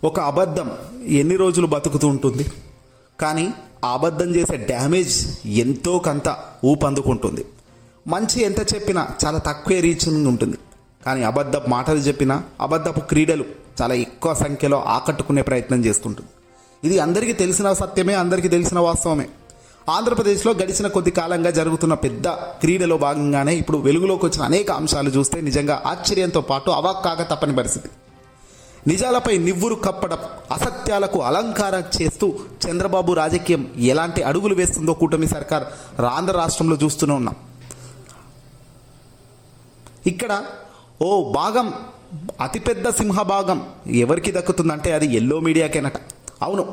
ఒక అబద్ధం ఎన్ని రోజులు బతుకుతూ ఉంటుంది, కానీ ఆ అబద్ధం చేసే డ్యామేజ్ ఎంతో కొంత ఊపందుకుంటుంది. మంచి ఎంత చెప్పినా చాలా తక్కువ రీచింగ్ ఉంటుంది, కానీ అబద్ధపు మాటలు చెప్పినా అబద్ధపు క్రీడలు చాలా ఎక్కువ సంఖ్యలో ఆకట్టుకునే ప్రయత్నం చేస్తుంటుంది. ఇది అందరికీ తెలిసిన సత్యమే, అందరికీ తెలిసిన వాస్తవమే. ఆంధ్రప్రదేశ్లో గడిచిన కొద్ది కాలంగా జరుగుతున్న పెద్ద క్రీడలో భాగంగానే ఇప్పుడు వెలుగులోకి వచ్చిన అనేక అంశాలు చూస్తే నిజంగా ఆశ్చర్యంతో పాటు అవాక్కాక తప్పని పరిస్థితి. నిజాలపై నివ్వురు కప్పడం, అసత్యాలకు అలంకారం చేస్తూ చంద్రబాబు రాజకీయం ఎలాంటి అడుగులు వేస్తుందో కూటమి సర్కార్ ఆంధ్ర రాష్ట్రంలో చూస్తూనే ఉన్నాం. ఇక్కడ ఓ భాగం, అతిపెద్ద సింహభాగం ఎవరికి దక్కుతుందంటే అది ఎల్లో మీడియాకేనట. అవును,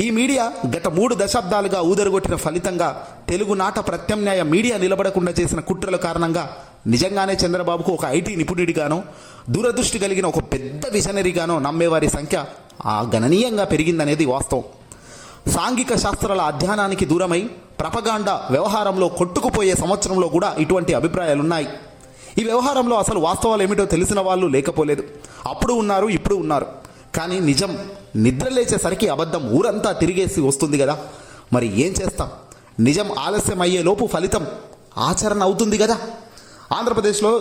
ఈ మీడియా గత 3 దశాబ్దాలుగా ఊదరగొట్టిన ఫలితంగా తెలుగునాట ప్రత్యామ్నాయ మీడియా నిలబడకుండా చేసిన కుట్రల కారణంగా నిజంగానే చంద్రబాబుకు ఒక ఐటీ నిపుణుడిగానో, దూరదృష్టి కలిగిన ఒక పెద్ద విజనరీగానో నమ్మేవారి సంఖ్య గణనీయంగా పెరిగిందనేది వాస్తవం. సాంఘిక శాస్త్రాల అధ్యయనానికి దూరమై ప్రపగాండా వ్యవహారంలో కొట్టుకుపోయే సంవత్సరంలో కూడా ఇటువంటి అభిప్రాయాలున్నాయి. ఈ వ్యవహారంలో అసలు వాస్తవాలు ఏమిటో తెలిసిన వాళ్ళు లేకపోలేదు. అప్పుడు ఉన్నారు, ఇప్పుడు ఉన్నారు. కానీ నిజం నిద్రలేచేసరికి అబద్ధం ఊరంతా తిరిగేసి వస్తుంది కదా. మరి ఏం చేస్తాం? నిజం ఆలస్యం అయ్యే లోపు ఫలితం ఆచరణ అవుతుంది కదా. ఆంధ్రప్రదేశ్లో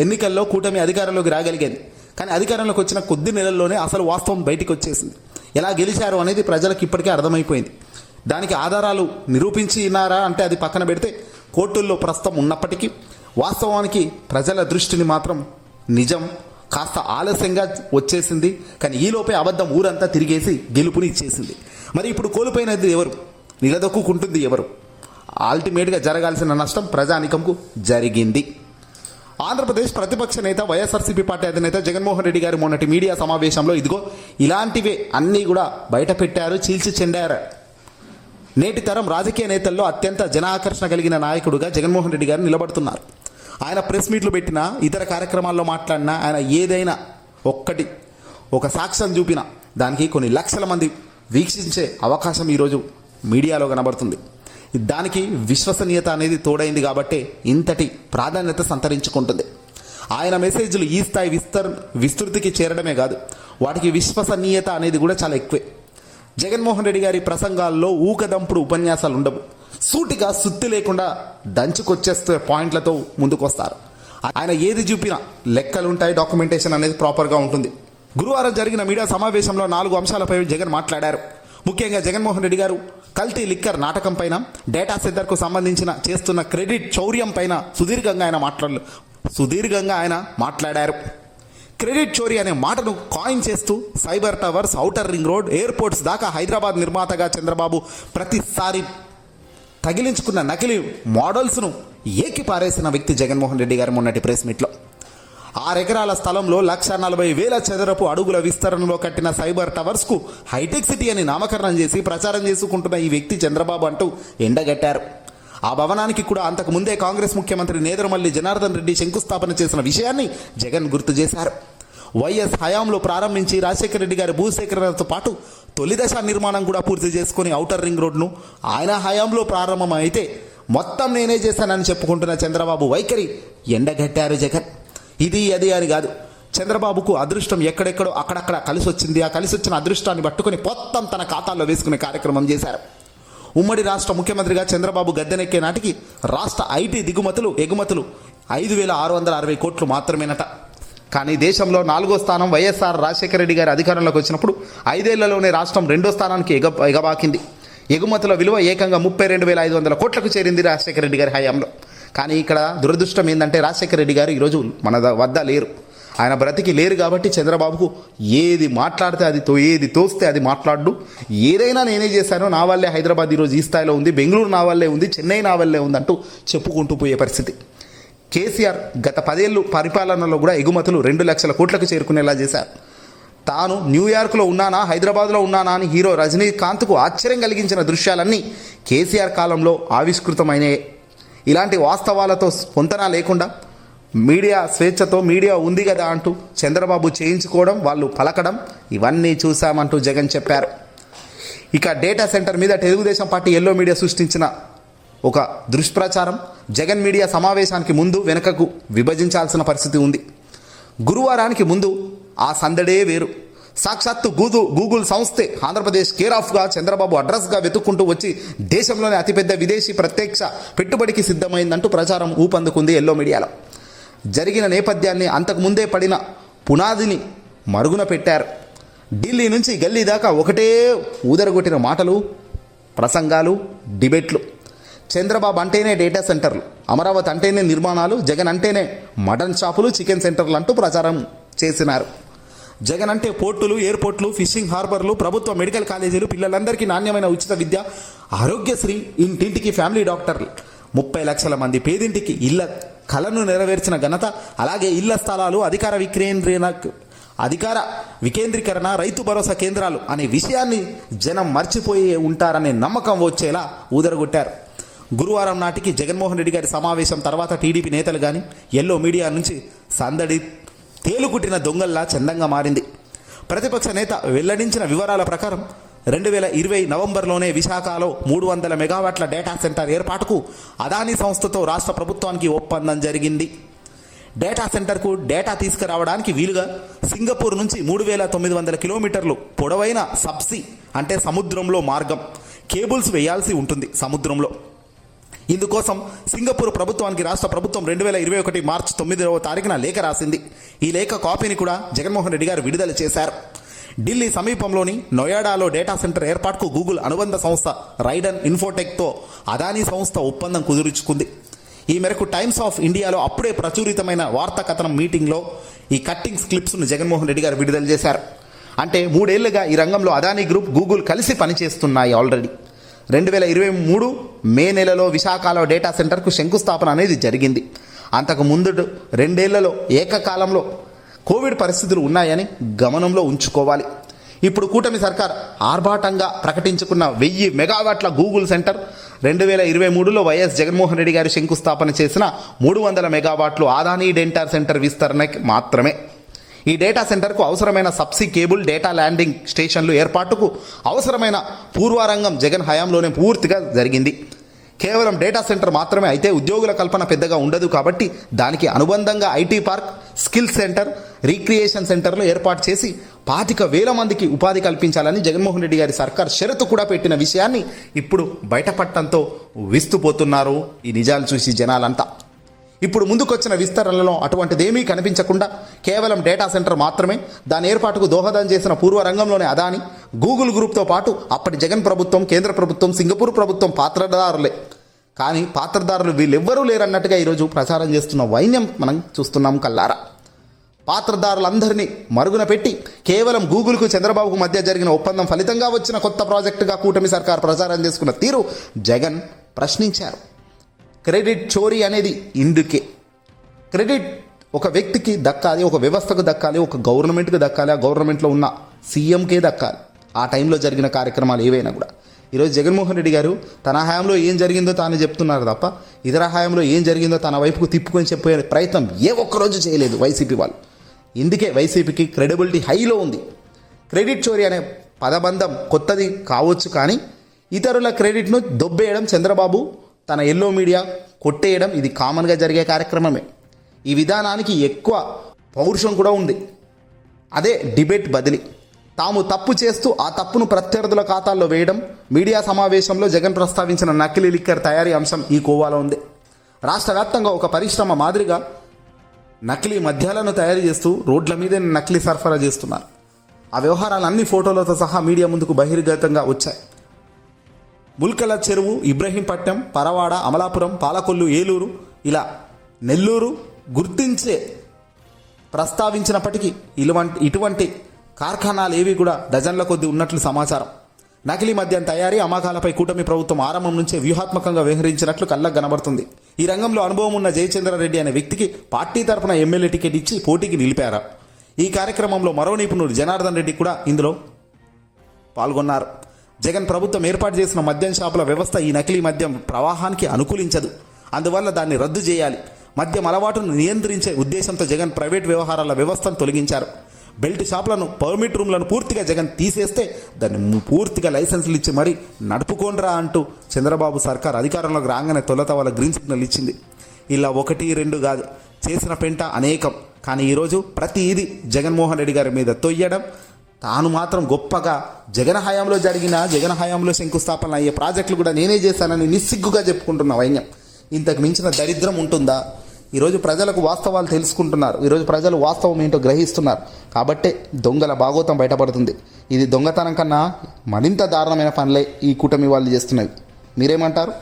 ఎన్నికల్లో కూటమి అధికారంలోకి రాగలిగేది, కానీ అధికారంలోకి వచ్చిన కొద్ది నెలల్లోనే అసలు వాస్తవం బయటికి వచ్చేసింది. ఎలా గెలిచారు అనేది ప్రజలకు ఇప్పటికే అర్థమైపోయింది. దానికి ఆధారాలు నిరూపించినారా అంటే అది పక్కన పెడితే కోర్టుల్లో ప్రస్తుతం ఉన్నప్పటికీ వాస్తవానికి ప్రజల దృష్టిని మాత్రం నిజం కాస్త ఆలస్యంగా వచ్చేసింది. కానీ ఈలోపే అబద్ధం ఊరంతా తిరిగేసి గెలుపుని ఇచ్చేసింది. మరి ఇప్పుడు కోల్పోయినది ఎవరు? నిలదొక్కుంటుంది ఎవరు? అల్టిమేట్గా జరగాల్సిన నష్టం ప్రజానికంకు జరిగింది. ఆంధ్రప్రదేశ్ ప్రతిపక్ష నేత వైఎస్ఆర్సీపీ పార్టీ అధినేత జగన్మోహన్ రెడ్డి గారు మొన్నటి మీడియా సమావేశంలో ఇదిగో ఇలాంటివే అన్నీ కూడా బయట పెట్టారు, చీల్చి చెండారు. నేటి తరం రాజకీయ నేతల్లో అత్యంత జనాకర్షణ కలిగిన నాయకుడుగా జగన్మోహన్ రెడ్డి గారు నిలబడుతున్నారు. ఆయన ప్రెస్ మీట్లు పెట్టినా, ఇతర కార్యక్రమాల్లో మాట్లాడినా, ఆయన ఏదైనా ఒక సాక్ష్యం చూపినా దానికి కొన్ని లక్షల మంది వీక్షించే అవకాశం ఈరోజు మీడియాలో కనబడుతుంది. దానికి విశ్వసనీయత అనేది తోడైంది కాబట్టి ఇంతటి ప్రాధాన్యత సంతరించుకుంటుంది. ఆయన మెసేజ్లు ఈ స్థాయి విస్తృతికి చేరడమే కాదు, వాటికి విశ్వసనీయత అనేది కూడా చాలా ఎక్కువే. జగన్మోహన్ రెడ్డి గారి ప్రసంగాల్లో ఊకదంపుడు ఉపన్యాసాలు ఉండవు. సూటిగా సుత్తి లేకుండా దంచుకొచ్చేస్తే పాయింట్లతో ముందుకు వస్తారు. ఆయన ఏది చూపినా లెక్కలుంటాయి, డాక్యుమెంటేషన్ అనేది ప్రాపర్గా ఉంటుంది. గురువారం జరిగిన మీడియా సమావేశంలో 4 అంశాలపై జగన్ మాట్లాడారు. ముఖ్యంగా జగన్మోహన్ రెడ్డి గారు కల్తీ లిక్కర్ నాటకం పైన, డేటా సెంటర్కు సంబంధించిన చేస్తున్న క్రెడిట్ చౌర్యం పైన సుదీర్ఘంగా ఆయన మాట్లాడారు. క్రెడిట్ చోరీ అనే మాటను కాయిన్ చేస్తూ cyber towers, outer ring road, airports దాకా హైదరాబాద్ నిర్మాతగా చంద్రబాబు ప్రతిసారి తగిలించుకున్న నకిలీ మోడల్స్ను ఏకిపారేసిన వ్యక్తి జగన్మోహన్ రెడ్డి గారు మొన్నటి ప్రెస్ మీట్లో. 6 ఎకరాల స్థలంలో 1,40,000 చదరపు అడుగుల విస్తరణలో కట్టిన సైబర్ టవర్స్కు హైటెక్ సిటీ అని నామకరణం చేసి ప్రచారం చేసుకుంటున్న ఈ వ్యక్తి చంద్రబాబు అంటూ ఎండగట్టారు. ఆ భవనానికి కూడా అంతకు ముందే కాంగ్రెస్ ముఖ్యమంత్రి నేదురుమల్లి జనార్దన్ రెడ్డి శంకుస్థాపన చేసిన విషయాన్ని జగన్ గుర్తు చేశారు. వైఎస్ హయాంలో ప్రారంభించి రాజశేఖర రెడ్డి గారి భూసేకరణతో పాటు తొలి దశ నిర్మాణం కూడా పూర్తి చేసుకుని ఔటర్ రింగ్ రోడ్ను ఆయన హయాంలో ప్రారంభం అయితే మొత్తం నేనే చేశానని చెప్పుకుంటున్న చంద్రబాబు వైఖరి ఎండగట్టారు జగన్. ఇది అది అని కాదు, చంద్రబాబుకు అదృష్టం ఎక్కడెక్కడో అక్కడక్కడ కలిసి వచ్చింది. ఆ కలిసి వచ్చిన అదృష్టాన్ని పట్టుకుని మొత్తం తన ఖాతాల్లో వేసుకునే కార్యక్రమం చేశారు. ఉమ్మడి రాష్ట్ర ముఖ్యమంత్రిగా చంద్రబాబు గద్దెనెక్కే నాటికి రాష్ట్ర ఐటీ ఎగుమతులు 5,660 కోట్లు మాత్రమేనట. కానీ దేశంలో 4వ స్థానం వైఎస్ఆర్ రాజశేఖర రెడ్డి గారి అధికారంలోకి వచ్చినప్పుడు 5 ఏళ్లలోనే రాష్ట్రం 2వ స్థానానికి ఎగబాకింది. ఎగుమతుల విలువ ఏకంగా 32,500 కోట్లకు చేరింది రాజశేఖర రెడ్డి గారి హయాంలో. కానీ ఇక్కడ దురదృష్టం ఏంటంటే రాజశేఖర రెడ్డి గారు ఈరోజు మన వద్ద లేరు. ఆయన బ్రతికి లేరు కాబట్టి చంద్రబాబుకు ఏది మాట్లాడితే ఏది తోస్తే అది మాట్లాడు. ఏదైనా నేనే చేశానో, నా వల్లే హైదరాబాద్ ఈరోజు ఈ స్థాయిలో ఉంది, బెంగళూరు నా వల్లే ఉంది, చెన్నై నా వల్లే ఉంది అంటూ చెప్పుకుంటూ పోయే పరిస్థితి. కేసీఆర్ గత 10 ఏళ్ళు పరిపాలనలో కూడా ఎగుమతులు 2 లక్షల కోట్లకు చేరుకునేలా చేశారు. తాను న్యూయార్క్లో ఉన్నానా, హైదరాబాద్లో ఉన్నానా అని హీరో రజనీకాంత్కు ఆశ్చర్యం కలిగించిన దృశ్యాలన్నీ కేసీఆర్ కాలంలో ఆవిష్కృతమైనయే. ఇలాంటి వాస్తవాలతో పొంతన లేకుండా మీడియా స్వేచ్ఛతో మీడియా ఉంది కదా అంటూ చంద్రబాబు చేయించుకోవడం, వాళ్ళు పలకడం, ఇవన్నీ చూశామంటూ జగన్ చెప్పారు. ఇక డేటా సెంటర్ మీద తెలుగుదేశం పార్టీ ఎల్లో మీడియా సృష్టించిన ఒక దుష్ప్రచారం జగన్ మీడియా సమావేశానికి ముందు వెనుకకు విభజించాల్సిన పరిస్థితి ఉంది. గురువారానికి ముందు ఆ సందడే వేరు. సాక్షాత్తు గూగుల్ సంస్థే ఆంధ్రప్రదేశ్ కేర్ ఆఫ్గా చంద్రబాబు అడ్రస్గా వెతుక్కుంటూ వచ్చి దేశంలోనే అతిపెద్ద విదేశీ ప్రత్యక్ష పెట్టుబడికి సిద్ధమైందంటూ ప్రచారం ఊపందుకుంది ఎల్లో మీడియాలో. జరిగిన నేపథ్యాన్ని, అంతకుముందే పడిన పునాదిని మరుగున పెట్టారు. ఢిల్లీ నుంచి గల్లీ దాకా ఒకటే ఊదరగొట్టిన మాటలు, ప్రసంగాలు, డిబేట్లు. చంద్రబాబు అంటేనే డేటా సెంటర్లు, అమరావతి అంటేనే నిర్మాణాలు, జగన్ అంటేనే మటన్ షాపులు, చికెన్ సెంటర్లు అంటూ ప్రచారం చేసినారు. జగన్ అంటే పోర్టులు, ఎయిర్పోర్ట్లు, ఫిషింగ్ హార్బర్లు, ప్రభుత్వ మెడికల్ కాలేజీలు, పిల్లలందరికీ నాణ్యమైన ఉచిత విద్య, ఆరోగ్యశ్రీ, ఇంటింటికి ఫ్యామిలీ డాక్టర్లు, 30 లక్షల మంది పేదింటికి ఇళ్ల కలను నెరవేర్చిన ఘనత, అలాగే ఇళ్ల స్థలాలు, అధికార వికేంద్రీకరణ, రైతు భరోసా కేంద్రాలు అనే విషయాన్ని జనం మర్చిపోయి ఉంటారనే నమ్మకం వచ్చేలా ఊదరగొట్టారు. గురువారం నాటికి జగన్మోహన్ రెడ్డి గారి సమావేశం తర్వాత టీడీపీ నేతలు కానీ ఎల్లో మీడియా నుంచి సందడి తేలుకుట్టిన దొంగల్లా చందంగా మారింది. ప్రతిపక్ష నేత వెల్లడించిన వివరాల ప్రకారం 2020 నవంబర్లోనే విశాఖలో 300 మెగావాట్ల డేటా సెంటర్ ఏర్పాటుకు అదానీ సంస్థతో రాష్ట్ర ప్రభుత్వానికి ఒప్పందం జరిగింది. డేటా సెంటర్కు డేటా తీసుకురావడానికి వీలుగా సింగపూర్ నుంచి 3900 కిలోమీటర్లు పొడవైన సబ్సీ అంటే సముద్రంలో మార్గం కేబుల్స్ వేయాల్సి ఉంటుంది సముద్రంలో. ఇందుకోసం సింగపూర్ ప్రభుత్వానికి రాష్ట్ర ప్రభుత్వం 2021 మార్చి 9వ తారీఖున లేఖ రాసింది. ఈ లేఖ కాపీని కూడా జగన్మోహన్ రెడ్డి గారు విడుదల చేశారు. ఢిల్లీ సమీపంలోని నోయాడాలో డేటా సెంటర్ ఏర్పాటుకు గూగుల్ అనుబంధ సంస్థ రైడన్ ఇన్ఫోటెక్తో అదానీ సంస్థ ఒప్పందం కుదుర్చుకుంది. ఈ మేరకు టైమ్స్ ఆఫ్ ఇండియాలో అప్పుడే ప్రచురితమైన వార్తా కథనం మీటింగ్లో ఈ కట్టింగ్స్ క్లిప్స్ను జగన్మోహన్ రెడ్డి గారు విడుదల చేశారు. అంటే 3 ఏళ్లుగా ఈ రంగంలో అదానీ గ్రూప్, గూగుల్ కలిసి పనిచేస్తున్నాయి. ఆల్రెడీ 2023 మే నెలలో విశాఖలో డేటా సెంటర్కు శంకుస్థాపన అనేది జరిగింది. అంతకు ముందు 2 ఏళ్లలో ఏకకాలంలో కోవిడ్ పరిస్థితులు ఉన్నాయని గమనంలో ఉంచుకోవాలి. ఇప్పుడు కూటమి సర్కార్ ఆర్భాటంగా ప్రకటించుకున్న 1000 మెగావాట్ల గూగుల్ సెంటర్ 2023లో వైఎస్ జగన్మోహన్ రెడ్డి గారు శంకుస్థాపన చేసిన 300 మెగావాట్లు అదానీ డేటా సెంటర్ విస్తరణకి మాత్రమే. ఈ డేటా సెంటర్కు అవసరమైన సబ్సీ కేబుల్, డేటా ల్యాండింగ్ స్టేషన్లు ఏర్పాటుకు అవసరమైన పూర్వారంగం జగన్ హయాంలోనే పూర్తిగా జరిగింది. కేవలం డేటా సెంటర్ మాత్రమే అయితే ఉద్యోగుల కల్పన పెద్దగా ఉండదు కాబట్టి దానికి అనుబంధంగా IT park, skill centre, recreation సెంటర్లు ఏర్పాటు చేసి 25,000 మందికి ఉపాధి కల్పించాలని జగన్మోహన్ రెడ్డి గారి సర్కార్ షరతు కూడా పెట్టిన విషయాన్ని ఇప్పుడు బయటపడటంతో విస్తుపోతున్నారు ఈ నిజాలు చూసి జనాలంతా. ఇప్పుడు ముందుకొచ్చిన విస్తరణలో అటువంటిదేమీ కనిపించకుండా కేవలం డేటా సెంటర్ మాత్రమే, దాని ఏర్పాటుకు దోహదం చేసిన పూర్వరంగంలోని అదానీ, గూగుల్ గ్రూప్తో పాటు అప్పటి జగన్ ప్రభుత్వం, కేంద్ర ప్రభుత్వం, సింగపూర్ ప్రభుత్వం పాత్రదారులే. కానీ పాత్రదారులు వీళ్ళెవ్వరూ లేరన్నట్టుగా ఈరోజు ప్రచారం చేస్తున్న వైన్యం మనం చూస్తున్నాం కల్లారా. పాత్రదారులందరినీ మరుగున పెట్టి కేవలం గూగుల్కు చంద్రబాబుకు మధ్య జరిగిన ఒప్పందం ఫలితంగా వచ్చిన కొత్త ప్రాజెక్టుగా కూటమి సర్కార్ ప్రచారం చేసుకున్న తీరు జగన్ ప్రశ్నించారు. క్రెడిట్ చోరీ అనేది ఇందుకే. క్రెడిట్ ఒక వ్యక్తికి దక్కాలి, ఒక వ్యవస్థకు దక్కాలి, ఒక గవర్నమెంట్కి దక్కాలి, ఆ గవర్నమెంట్లో ఉన్న సీఎంకే దక్కాలి. ఆ టైంలో జరిగిన కార్యక్రమాలు ఏవైనా కూడా. ఈరోజు జగన్మోహన్ రెడ్డి గారు తన హయాంలో ఏం జరిగిందో తాను చెప్తున్నారు తప్ప ఇతర హయాంలో ఏం జరిగిందో తన వైపుకు తిప్పుకొని చెప్పే ప్రయత్నం ఏ ఒక్కరోజు చేయలేదు వైసీపీ వాళ్ళు. ఇందుకే వైసీపీకి క్రెడిబిలిటీ హైలో ఉంది. క్రెడిట్ చోరీ అనే పదబంధం కొత్తది కావచ్చు, కానీ ఇతరుల క్రెడిట్ను దొబ్బేయడం, చంద్రబాబు తన ఎల్లో మీడియా కొట్టేయడం ఇది కామన్గా జరిగే కార్యక్రమమే. ఈ విధానానికి ఎక్కువ పౌరుషం కూడా ఉంది. అదే డిబేట్ బదిలీ. తాము తప్పు చేస్తూ ఆ తప్పును ప్రత్యర్థుల ఖాతాల్లో వేయడం. మీడియా సమావేశంలో జగన్ ప్రస్తావించిన నకిలీ లిక్కర్ తయారీ అంశం ఈ కోవాలో ఉంది. రాష్ట్ర వ్యాప్తంగా ఒక పరిశ్రమ మాదిరిగా నకిలీ మద్యాలను తయారు చేస్తూ రోడ్ల మీదే నకిలీ సరఫరా చేస్తున్నారు. ఆ వ్యవహారాలన్నీ ఫోటోలతో సహా మీడియా ముందుకు బహిర్గతంగా వచ్చాయి. ముల్కల చెరువు, ఇబ్రహీంపట్నం, పరవాడ, అమలాపురం, పాలకొల్లు, ఏలూరు, ఇలా నెల్లూరు గుర్తించే ప్రస్తావించినప్పటికీ ఇటువంటి కార్ఖానాలు ఏవి కూడా డజన్ల కొద్దీ ఉన్నట్లు సమాచారం. నకిలీ మద్యం తయారీ అమ్మకాలపై కూటమి ప్రభుత్వం ఆరంభం నుంచే వ్యూహాత్మకంగా వ్యవహరించినట్లు కళ్ళకు కనబడుతుంది. ఈ రంగంలో అనుభవం ఉన్న జయచంద్రారెడ్డి అనే వ్యక్తికి పార్టీ తరపున ఎమ్మెల్యే టికెట్ ఇచ్చి పోటీకి నిలిపారు. ఈ కార్యక్రమంలో మరో నిపుణుడు జనార్దన్ రెడ్డి కూడా ఇందులో పాల్గొన్నారు. జగన్ ప్రభుత్వం ఏర్పాటు చేసిన మద్యం షాపుల వ్యవస్థ ఈ నకిలీ మద్యం ప్రవాహానికి అనుకూలించదు. అందువల్ల దాన్ని రద్దు చేయాలి. మద్యం అలవాటును నియంత్రించే ఉద్దేశంతో జగన్ ప్రైవేట్ వ్యవహారాల వ్యవస్థను తొలగించారు. బెల్ట్ షాపులను, పర్మిట్ రూమ్లను పూర్తిగా జగన్ తీసేస్తే దాన్ని పూర్తిగా లైసెన్సులు ఇచ్చి మరీ నడుపుకోండ్రా అంటూ చంద్రబాబు సర్కార్ అధికారంలోకి రాగానే తొలత వాళ్ళ గ్రీన్ సిగ్నల్ ఇచ్చింది. ఇలా 1, 2 కాదు, చేసిన పెంట అనేకం. కానీ ఈరోజు ప్రతి ఇది జగన్మోహన్ రెడ్డి గారి మీద తొయ్యడం, తాను మాత్రం గొప్పగా జగన్ హయాంలో జగన్ హయాంలో శంకుస్థాపన అయ్యే ప్రాజెక్టులు కూడా నేనే చేశానని నిస్సిగ్గుగా చెప్పుకుంటున్న వైన్యం. ఇంతకు మించిన దరిద్రం ఉంటుందా? ఈరోజు ప్రజలకు వాస్తవాలు తెలుసుకుంటున్నారు. ఈరోజు ప్రజలు వాస్తవం ఏంటో గ్రహిస్తున్నారు. కాబట్టే దొంగల భాగోతం బయటపడుతుంది. ఇది దొంగతనం కన్నా మరింత దారుణమైన పనులే ఈ కూటమి వాళ్ళు చేస్తున్నవి. మీరేమంటారు?